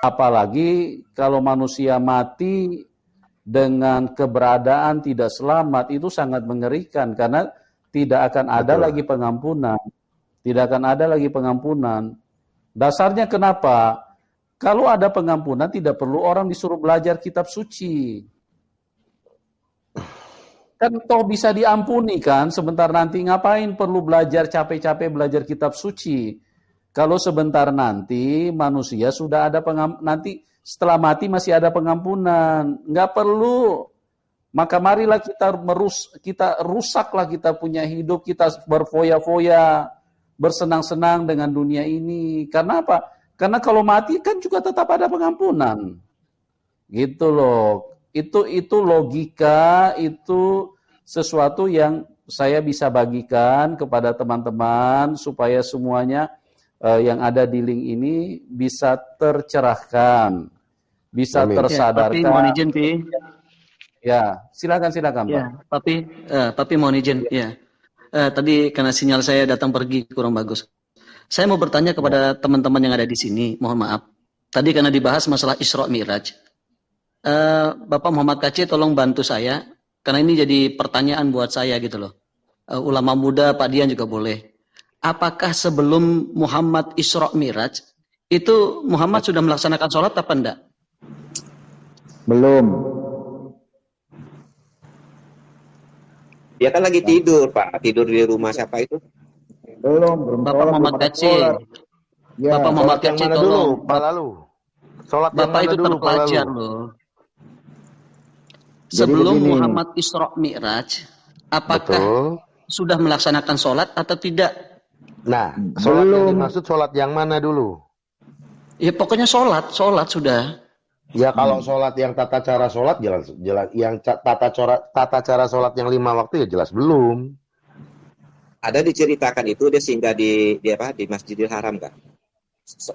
Apalagi kalau manusia mati dengan keberadaan tidak selamat, itu sangat mengerikan karena tidak akan ada lagi pengampunan. Tidak akan ada lagi pengampunan. Dasarnya kenapa? Kalau ada pengampunan tidak perlu orang disuruh belajar kitab suci. Kan toh bisa diampuni kan, sebentar nanti ngapain perlu belajar capek-capek belajar kitab suci. Kalau sebentar nanti manusia sudah ada nanti setelah mati masih ada pengampunan, nggak perlu. Maka marilah kita rusaklah kita punya hidup, kita berfoya-foya, bersenang-senang dengan dunia ini. Karena apa? Karena kalau mati kan juga tetap ada pengampunan. Gitu loh. Itu logika, itu sesuatu yang saya bisa bagikan kepada teman-teman supaya semuanya yang ada di link ini bisa tercerahkan, bisa tersadarkan. Tapi mohon izin, Pi. Ya, silakan Pak. Ya, tapi mohon izin, ya. Tadi karena sinyal saya datang pergi kurang bagus. Saya mau bertanya kepada teman-teman yang ada di sini, mohon maaf. Tadi karena dibahas masalah Isra Mi'raj. Bapak Muhammad Kacil tolong bantu saya, karena ini jadi pertanyaan buat saya gitu loh. Ulama muda, Pak Dian juga boleh. Apakah sebelum Muhammad Isra Mi'raj, itu Muhammad sudah melaksanakan sholat apa enggak? Belum. Dia kan lagi tidur, Pak. Tidur di rumah siapa itu? Belum. Bapak Muhammad Kacil. Ya. Bapak Muhammad Kacil tolong. Pak lalu. Sholat Bapak itu dulu, terpelajar loh. Sebelum Muhammad Isra Mi'raj, apakah sudah melaksanakan sholat atau tidak? Nah, sholat yang dimaksud sholat yang mana dulu? Ya pokoknya sholat sudah. Ya kalau sholat yang tata cara sholat jelas yang tata cara sholat yang 5 waktu ya jelas belum. Ada diceritakan itu dia singgah di Masjidil Haram kan?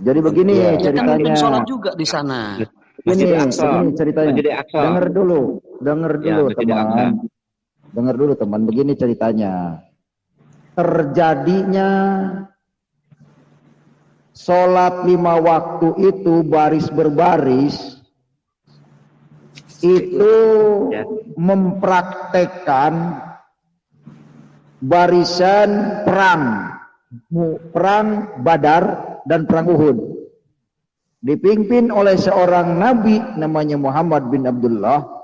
Jadi begini ceritanya. Kan sholat juga di sana. Ini ceritanya. Dengar dulu teman. Dengar dulu teman. Begini ceritanya. Terjadinya sholat 5 waktu itu baris berbaris itu mempraktekkan barisan perang Badar dan perang Uhud, dipimpin oleh seorang nabi namanya Muhammad bin Abdullah.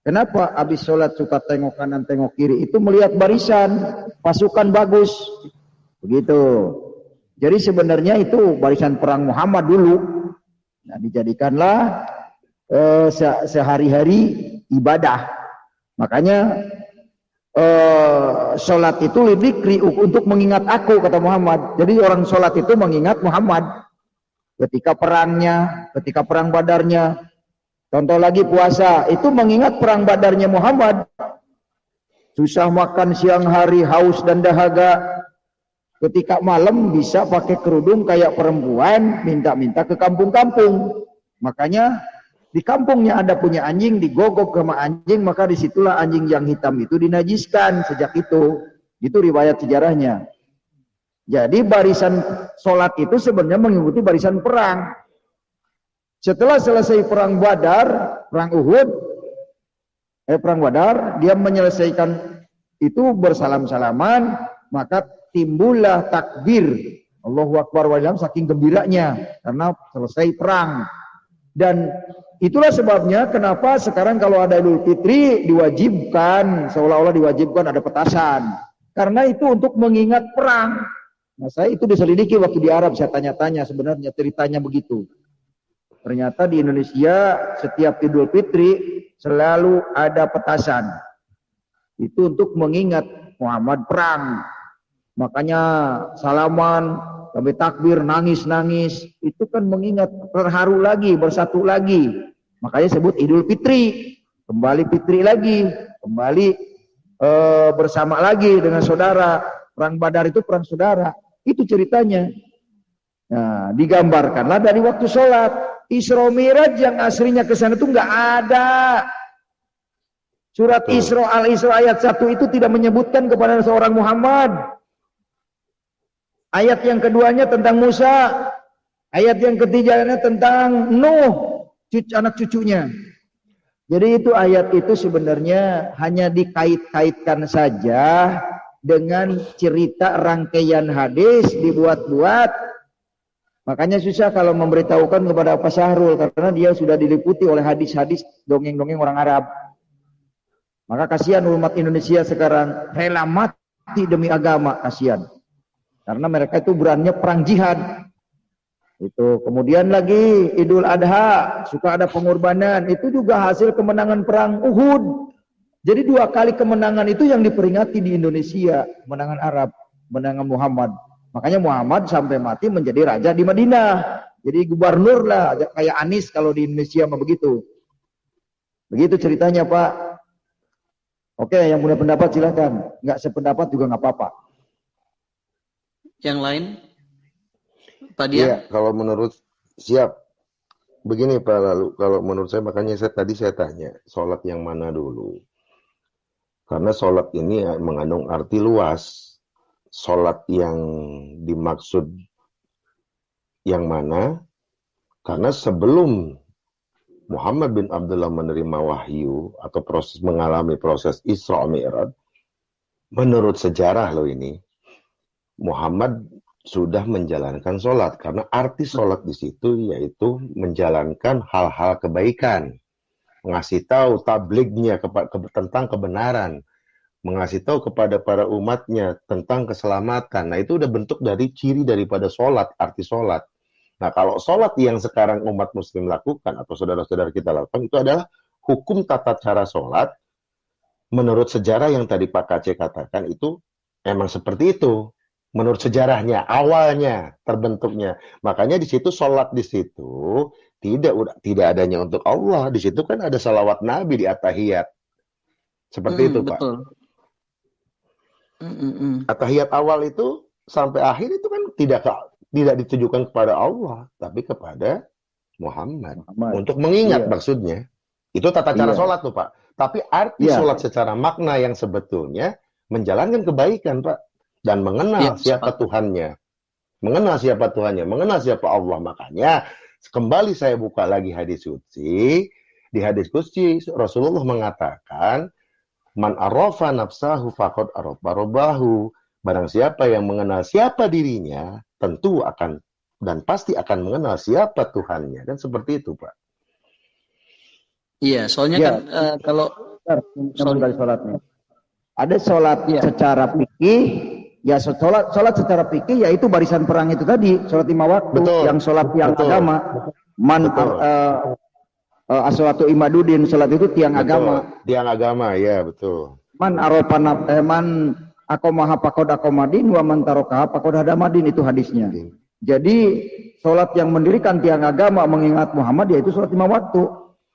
Kenapa habis sholat suka tengok kanan tengok kiri? Itu melihat barisan pasukan bagus begitu. Jadi sebenarnya itu barisan perang Muhammad dulu. Nah, dijadikanlah sehari-hari ibadah. Makanya sholat itu lidikri untuk mengingat aku, kata Muhammad. Jadi orang sholat itu mengingat Muhammad ketika perangnya, ketika perang Badarnya. Contoh lagi puasa itu mengingat perang Badarnya Muhammad. Susah makan siang hari, haus dan dahaga. Ketika malam bisa pakai kerudung kayak perempuan, minta-minta ke kampung-kampung. Makanya di kampungnya ada punya anjing, digogok sama anjing, maka disitulah anjing yang hitam itu dinajiskan sejak itu. Itu riwayat sejarahnya. Jadi barisan sholat itu sebenarnya mengikuti barisan perang. Setelah selesai perang Badar, perang Uhud, perang Badar, dia menyelesaikan itu bersalam-salaman, maka timbullah takbir Allahu Akbar wa saking gembiranya karena selesai perang. Dan itulah sebabnya kenapa sekarang kalau ada Idul Fitri diwajibkan, seolah-olah diwajibkan ada petasan. Karena itu untuk mengingat perang. Nah, saya itu diselidiki waktu di Arab, saya tanya-tanya sebenarnya ceritanya begitu. Ternyata di Indonesia setiap Idul Fitri selalu ada petasan. Itu untuk mengingat Muhammad perang. Makanya salaman, sampai takbir, nangis-nangis. Itu kan mengingat, terharu lagi, bersatu lagi. Makanya sebut Idul Fitri. Kembali Fitri lagi. Kembali bersama lagi dengan saudara. Perang Badar itu perang saudara. Itu ceritanya. Nah, digambarkanlah dari waktu sholat. Isra Mi'raj yang aslinya ke sana itu nggak ada. Surat Isra Al-Isra ayat 1 itu tidak menyebutkan kepada seorang Muhammad. Ayat yang keduanya tentang Musa. Ayat yang ketiganya tentang Nuh, anak cucunya. Jadi itu ayat itu sebenarnya hanya dikait-kaitkan saja dengan cerita rangkaian hadis dibuat-buat. Makanya susah kalau memberitahukan kepada Pak Syahrul karena dia sudah diliputi oleh hadis-hadis dongeng-dongeng orang Arab. Maka kasihan umat Indonesia sekarang rela mati demi agama, kasihan. Karena mereka itu beraninya perang jihad. Itu kemudian lagi Idul Adha suka ada pengorbanan, itu juga hasil kemenangan perang Uhud. Jadi 2 kali kemenangan itu yang diperingati di Indonesia, kemenangan Arab, kemenangan Muhammad. Makanya Muhammad sampai mati menjadi raja di Madinah. Jadi gubernur lah, kayak Anies kalau di Indonesia mah begitu. Begitu ceritanya Pak. Oke, yang punya pendapat silakan. Nggak sependapat juga nggak apa-apa. Yang lain? Pak Dia? Iya, kalau menurut siap. Begini Pak, lalu kalau menurut saya makanya tadi saya tanya, sholat yang mana dulu? Karena sholat ini mengandung arti luas. Sholat yang dimaksud yang mana? Karena sebelum Muhammad bin Abdullah menerima wahyu atau mengalami proses Isra Mi'raj, menurut sejarah loh ini, Muhammad sudah menjalankan sholat, karena arti sholat di situ yaitu menjalankan hal-hal kebaikan, mengasih tahu tablignya tentang kebenaran, mengasih tahu kepada para umatnya tentang keselamatan. Nah itu udah bentuk dari ciri daripada sholat, arti sholat. Nah kalau sholat yang sekarang umat muslim lakukan atau saudara-saudara kita lakukan itu adalah hukum tata cara sholat menurut sejarah yang tadi Pak KC katakan itu emang seperti itu. Menurut sejarahnya, awalnya terbentuknya. Makanya di situ sholat di situ tidak adanya untuk Allah. Di situ kan ada salawat Nabi di at-tahiyat. Seperti itu, Pak. Betul. At-tahiyat awal itu sampai akhir itu kan tidak ditujukan kepada Allah, tapi kepada Muhammad. Untuk mengingat maksudnya. Itu tata cara sholat tuh, Pak. Tapi arti sholat secara makna yang sebetulnya menjalankan kebaikan, Pak. Dan mengenal siapa Tuhannya. Mengenal siapa Tuhannya, mengenal siapa Allah. Makanya kembali saya buka lagi hadis suci. Di hadis suci Rasulullah mengatakan, man arafa nafsahu faqad arafa rabbahu. Barang siapa yang mengenal siapa dirinya, tentu akan dan pasti akan mengenal siapa Tuhannya. Dan seperti itu, Pak. Iya, soalnya kan kalau sholatnya. Ada sholat secara fikih. Ya sholat secara fikih yaitu barisan perang itu tadi, sholat 5 waktu. Betul. Yang sholat tiang agama, man as-sholatu imaduddin, sholat itu tiang agama. Tiang agama, ya betul. Man aropan man akomaha pakod akomadin wa man tarokaha pakod hadamadin, itu hadisnya. Jadi sholat yang mendirikan tiang agama mengingat Muhammad yaitu sholat 5 waktu.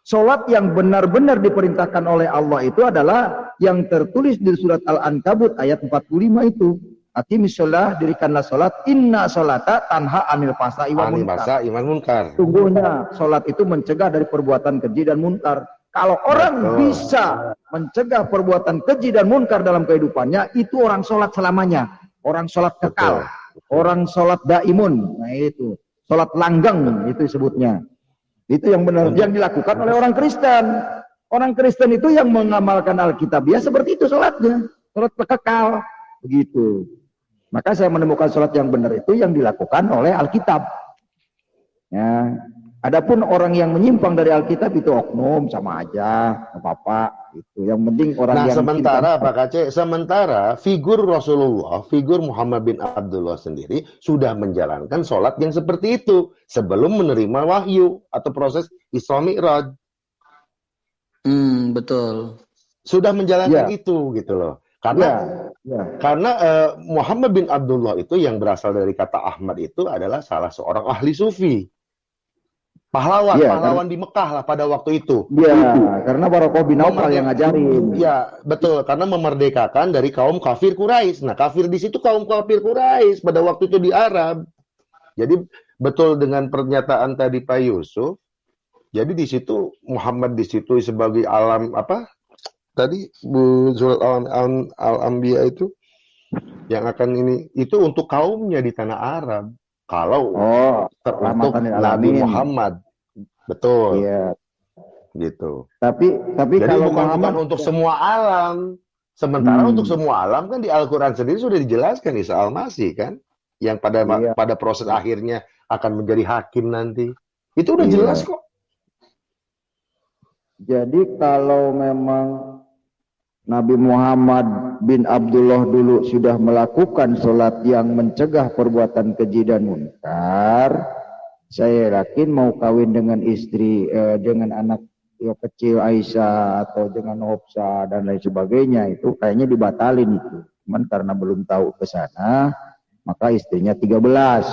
Sholat yang benar-benar diperintahkan oleh Allah itu adalah yang tertulis di surat Al-Ankabut ayat 45 itu. Aqimis sholah, dirikanlah sholat, inna sholata tanha anil fahsya'i wal munkar. Sungguhnya sholat itu mencegah dari perbuatan keji dan munkar. Kalau orang bisa mencegah perbuatan keji dan munkar dalam kehidupannya, itu orang sholat selamanya. Orang sholat kekal. Orang sholat daimun. Nah itu. Sholat langgeng itu disebutnya. Itu yang benar, yang dilakukan oleh orang Kristen. Orang Kristen itu yang mengamalkan Alkitab. Ya seperti itu sholatnya. Sholat kekal. Begitu. Maka saya menemukan sholat yang benar itu yang dilakukan oleh Alkitab. Ya. Adapun orang yang menyimpang dari Alkitab itu oknum, sama aja, apa-apa. Itu yang penting orang yang sementara Pak Aceh, sementara figur Rasulullah, figur Muhammad bin Abdullah sendiri sudah menjalankan sholat yang seperti itu sebelum menerima wahyu atau proses Isra Mi'raj. Betul. Sudah menjalankan itu gitu loh. Karena Muhammad bin Abdullah itu yang berasal dari kata Ahmad itu adalah salah seorang ahli sufi. Pahlawan di Mekah lah pada waktu itu. Iya, karena Waraqah bin Nawfal yang ngajarin. Iya, betul, karena memerdekakan dari kaum kafir Quraisy. Nah, kafir di situ kaum kafir Quraisy pada waktu itu di Arab. Jadi betul dengan pernyataan tadi Pak Yusuf. Jadi di situ Muhammad di situ sebagai alam apa? Tadi surat Al-Anbiya itu yang akan ini itu untuk kaumnya di tanah Arab. Kalau untuk rahmatan lil Nabi alamin. Muhammad, betul, Iya. gitu. Tapi Jadi kalau bukan Muhammad untuk semua alam. Sementara untuk Hmm. semua alam kan di Al-Quran sendiri sudah dijelaskan Isa Al-Masih kan, yang Iya. pada proses akhirnya akan menjadi hakim nanti. Itu udah Iya. jelas kok. Jadi kalau memang Nabi Muhammad bin Abdullah dulu sudah melakukan sholat yang mencegah perbuatan keji dan munkar, saya yakin mau kawin dengan istri, dengan anak kecil Aisyah atau dengan Hofsa dan lain sebagainya, itu kayaknya dibatalin itu. Cuman karena belum tahu ke sana, maka istrinya 13.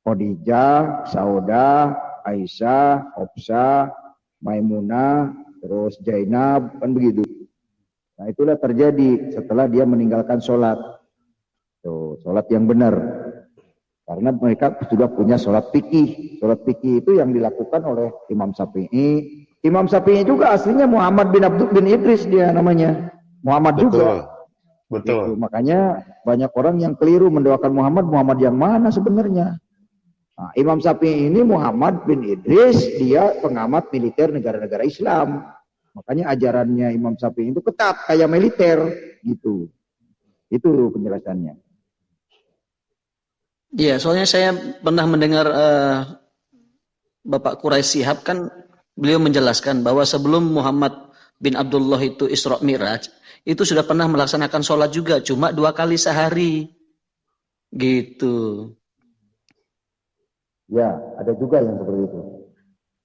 Khadijah, Saudah, Aisyah, Hofsa, Maimunah, terus Zainab, kan begitu. Nah itulah terjadi setelah dia meninggalkan sholat. Tuh, sholat yang benar. Karena mereka sudah punya sholat fikih. Sholat fikih itu yang dilakukan oleh Imam Syafi'i. Imam Syafi'i juga aslinya Muhammad bin Abdul bin Idris dia namanya. Muhammad Betul. juga. Betul. Gitu. Makanya banyak orang yang keliru mendoakan Muhammad yang mana sebenarnya. Nah, Imam Syafi'i ini Muhammad bin Idris, dia pengamat militer negara-negara Islam. Makanya ajarannya Imam Syafi'i itu ketat kayak militer gitu. Itu penjelasannya. Iya, soalnya saya pernah mendengar Bapak Quraisy Shihab kan beliau menjelaskan bahwa sebelum Muhammad bin Abdullah itu Isra Mi'raj, itu sudah pernah melaksanakan sholat juga, cuma 2 kali sehari. Gitu. Ya, ada juga yang seperti itu.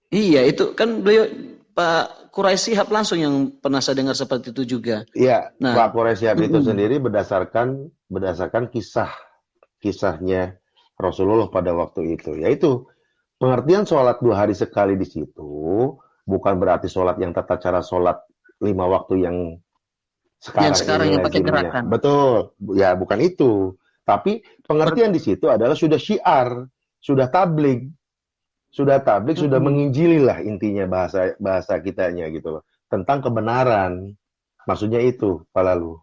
Iya, itu kan beliau Pak Quraisy Shihab langsung yang pernah saya dengar seperti itu juga. Iya, Nah, Pak Quraisy Shihab itu sendiri berdasarkan kisahnya Rasulullah pada waktu itu. Yaitu pengertian sholat 2 hari sekali di situ bukan berarti sholat yang tata cara sholat 5 waktu yang sekarang yang pakai lazimnya. gerakan. Betul, ya bukan itu. Tapi pengertian di situ adalah sudah syiar, sudah tabligh, sudah menginjili lah intinya bahasa kitanya gitu loh, tentang kebenaran. Maksudnya itu, Pak Lalu.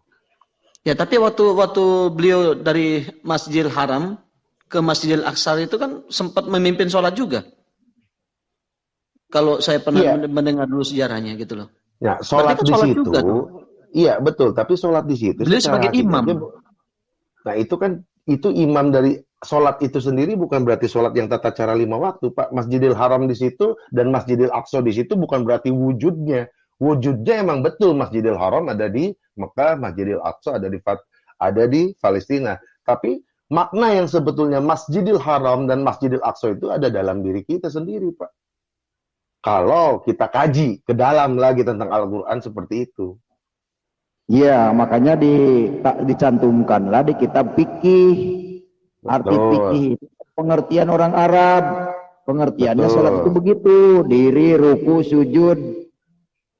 Ya, tapi waktu beliau dari Masjidil Haram ke Masjidil Aqsa itu kan sempat memimpin sholat juga. Kalau saya pernah mendengar dulu sejarahnya gitu loh. Ya, sholat di situ. Juga, iya, betul. Tapi sholat di situ. Beliau sebagai imam. Nah, itu imam dari sholat itu sendiri bukan berarti sholat yang tata cara 5 waktu, Pak. Masjidil Haram di situ dan Masjidil Aqsa di situ bukan berarti wujudnya. Wujudnya emang betul Masjidil Haram ada di Mekah, Masjidil Aqsa ada di Palestina. Tapi makna yang sebetulnya Masjidil Haram dan Masjidil Aqsa itu ada dalam diri kita sendiri, Pak. Kalau kita kaji ke dalam lagi tentang Al-Quran seperti itu. Iya, makanya dicantumkanlah di kitab fikih. Arti fikih, pengertian orang Arab. Pengertiannya sholat itu begitu. Diri, ruku, sujud.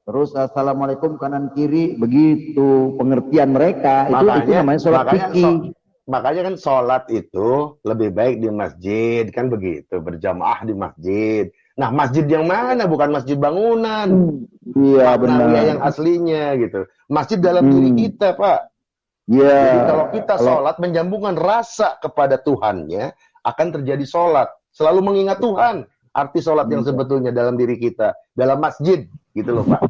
Terus assalamualaikum kanan kiri. Begitu pengertian mereka. Itu namanya sholat fikih. Makanya kan sholat itu lebih baik di masjid. Kan begitu, berjamaah di masjid. Nah, masjid yang mana? Bukan masjid bangunan. Iya, benar. Yang aslinya gitu. Masjid dalam diri kita, Pak. Iya. Jadi kalau kita sholat menyambungkan rasa kepada Tuhannya, akan terjadi sholat. Selalu mengingat Tuhan. Arti sholat yang sebetulnya dalam diri kita. Dalam masjid. Gitu loh, Pak.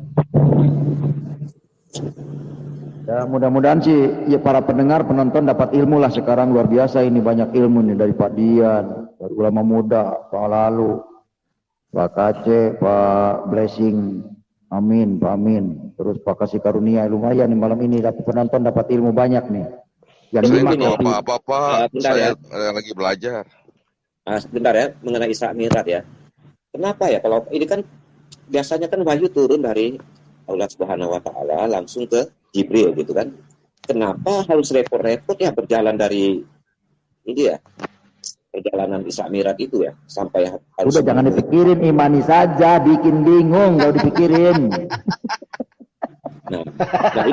Ya, mudah-mudahan sih ya para pendengar, penonton dapat ilmu lah sekarang. Luar biasa ini, banyak ilmu nih dari Pak Dian, dari ulama muda, Pak Lalu, Pak Kace, Pak Blessing, amin, Pak Amin. Terus Pak Kasih Karunia, lumayan nih malam ini penonton dapat ilmu banyak nih. Yang apa-apa, saya lagi belajar. Sebentar ya, mengenai Isra Mi'raj ya. Kenapa ya kalau ini kan biasanya kan wahyu turun dari Allah Subhanahu wa taala langsung ke Jibril gitu kan. Kenapa harus repot-repot ya berjalan dari ini ya? Perjalanan Isra Mi'raj itu ya sampai harus. Udah jangan dipikirin, imani saja, bikin bingung kalau dipikirin. Nah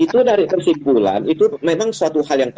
itu dari kesimpulan itu memang suatu hal yang